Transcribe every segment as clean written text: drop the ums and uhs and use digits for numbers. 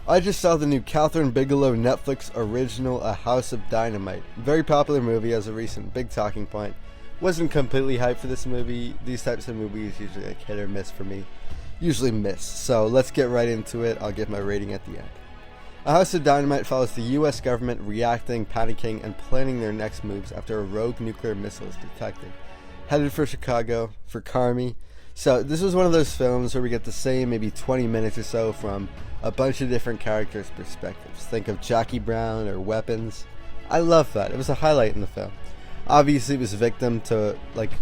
I just saw the new Catherine Bigelow Netflix original, A House of Dynamite. Very popular movie as a recent big talking point. Wasn't completely hyped for this movie. These types of movies usually like hit or miss for me. Usually miss. So let's get right into it. I'll give my rating at the end. A House of Dynamite follows the US government reacting, panicking, and planning their next moves after a rogue nuclear missile is detected. Headed for Chicago, for Carmi. So this was one of those films where we get the same maybe 20 minutes or so from a bunch of different characters' perspectives. Think of Jackie Brown or Weapons. I love that. It was a highlight in the film. Obviously it was a victim to,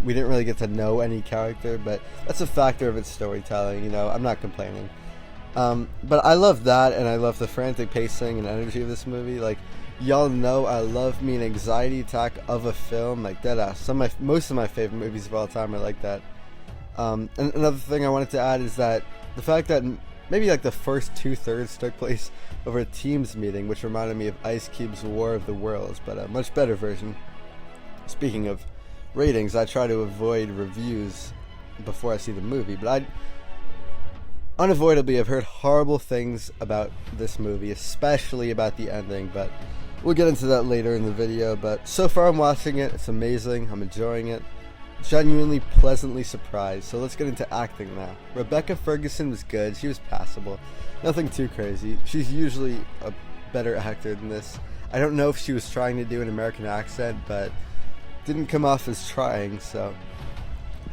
we didn't really get to know any character, but that's a factor of its storytelling, I'm not complaining. But I love that, and I love the frantic pacing and energy of this movie. Y'all know I love me an anxiety attack of a film, deadass. Most of my favorite movies of all time are like that. And another thing I wanted to add is that the fact that maybe the first 2/3 took place over a Teams meeting, which reminded me of Ice Cube's War of the Worlds, but a much better version. Speaking of ratings, I try to avoid reviews before I see the movie, but unavoidably I've heard horrible things about this movie, especially about the ending, but we'll get into that later in the video. But so far I'm watching it, it's amazing, I'm enjoying it. Genuinely pleasantly surprised. So let's get into acting now. Rebecca Ferguson was good. She was passable. Nothing too crazy. She's usually a better actor than this. I don't know if she was trying to do an American accent, but didn't come off as trying. So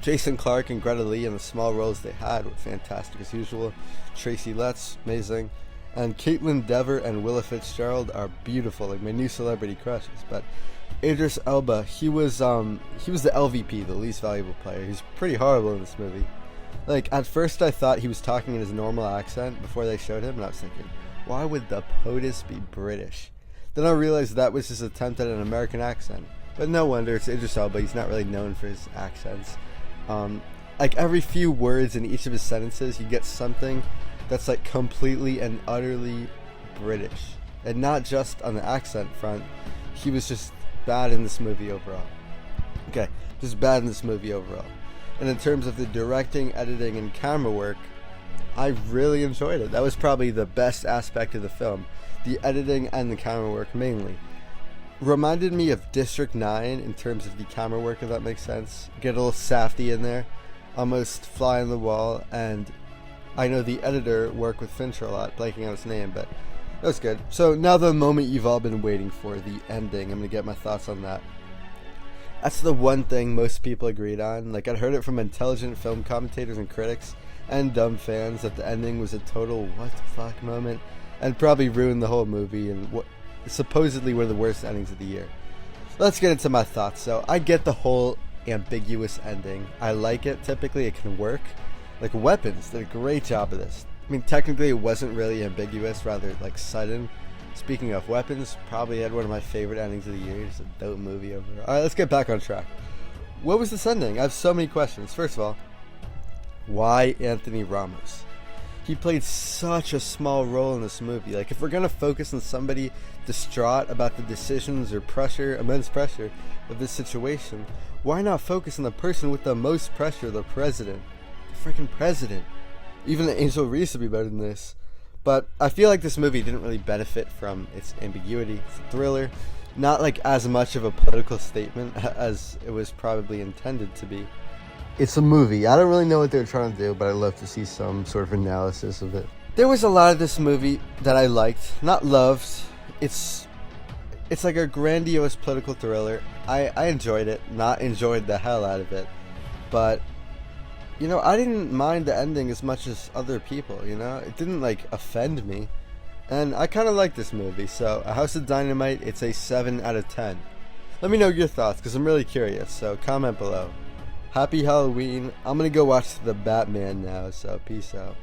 Jason Clarke and Greta Lee in the small roles they had were fantastic as usual. Tracy Letts, amazing. And Caitlin Dever and Willa Fitzgerald are beautiful, like my new celebrity crushes. But Idris Elba, he was the LVP, the least valuable player. He's pretty horrible in this movie. At first I thought he was talking in his normal accent before they showed him, and I was thinking, why would the POTUS be British? Then I realized that was his attempt at an American accent. But no wonder, it's Idris Elba, he's not really known for his accents. Every few words in each of his sentences, you get something that's completely and utterly British. And not just on the accent front, he was just bad in this movie overall. Okay, just bad in this movie overall. And in terms of the directing, editing, and camera work, I really enjoyed it. That was probably the best aspect of the film. The editing and the camera work mainly. Reminded me of District 9 in terms of the camera work, if that makes sense. Get a little Safdie in there. Almost fly on the wall. And I know the editor worked with Fincher a lot, blanking on his name, but that was good. So now the moment you've all been waiting for, the ending. I'm going to get my thoughts on that. That's the one thing most people agreed on. I'd heard it from intelligent film commentators and critics and dumb fans that the ending was a total what the fuck moment and probably ruined the whole movie and what supposedly one of the worst endings of the year. Let's get into my thoughts. So I get the whole ambiguous ending. I like it. Typically it can work. Weapons did a great job of this. I mean, technically it wasn't really ambiguous, rather sudden. Speaking of Weapons, probably had one of my favorite endings of the year. It's a dope movie overall. Alright, let's get back on track. What was this ending? I have so many questions. First of all, why Anthony Ramos? He played such a small role in this movie. If we're going to focus on somebody distraught about the decisions or pressure, immense pressure of this situation, why not focus on the person with the most pressure, the president? The freaking president. Even the Angel Reese would be better than this. But I feel like this movie didn't really benefit from its ambiguity. It's a thriller. Not as much of a political statement as it was probably intended to be. It's a movie. I don't really know what they're trying to do, but I'd love to see some sort of analysis of it. There was a lot of this movie that I liked. Not loved. It's like a grandiose political thriller. I enjoyed it. Not enjoyed the hell out of it. But I didn't mind the ending as much as other people, It didn't, offend me. And I kind of like this movie, so A House of Dynamite, it's a 7 out of 10. Let me know your thoughts, because I'm really curious, so comment below. Happy Halloween. I'm going to go watch The Batman now, so peace out.